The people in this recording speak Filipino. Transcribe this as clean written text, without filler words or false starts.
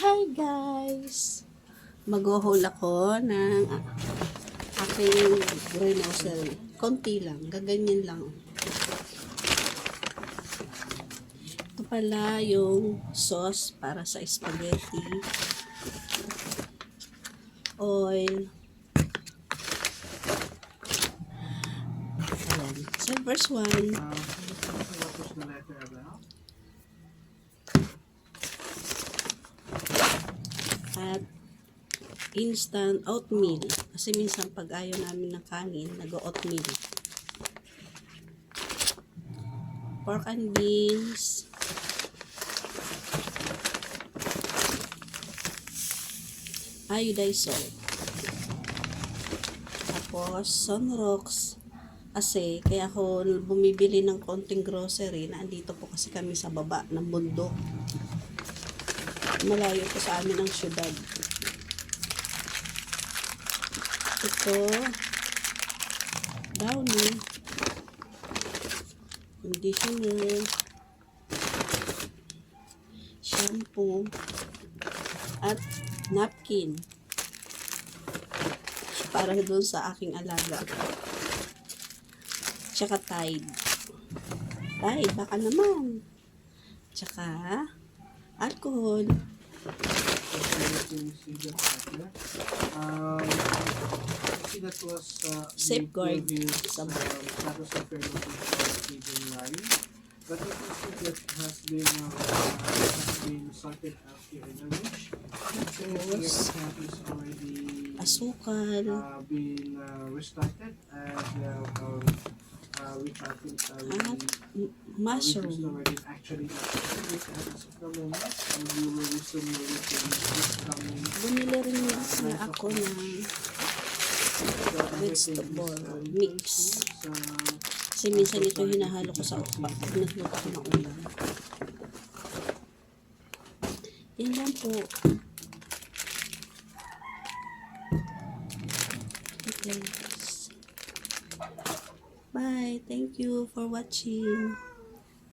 Hi guys! Mag-haul ako ng aking grocery. Konti lang, gaganyan lang. Ito pala yung sauce para sa spaghetti. Oil. Ayan. So first one. At instant oatmeal. Kasi minsan pag ayaw namin ng kanin, nag-oatmeal. Pork and beans. Iodized salt. Tapos sunrocks. Kasi kaya ako bumibili ng konting grocery na andito po kasi kami sa baba ng bundok. Malayo po sa amin ang syudad. Ito, downy, conditioner, shampoo, at napkin. Para doon sa aking alaga. Tsaka Tide. Tide, baka naman. Tsaka alcohol. Safeguard. But it is that has been sorted out here in the range. Tapos, Is already asukal. been restarted and we have it At mushroom. actually as of the moment and we will resume with this coming Bumili rin na ako ng vegetable mix. Kasi minsan ito hinahalo ko sa upa pag nagluto ko ng ulam. Yan lang po. Okay. Bye. Thank you for watching.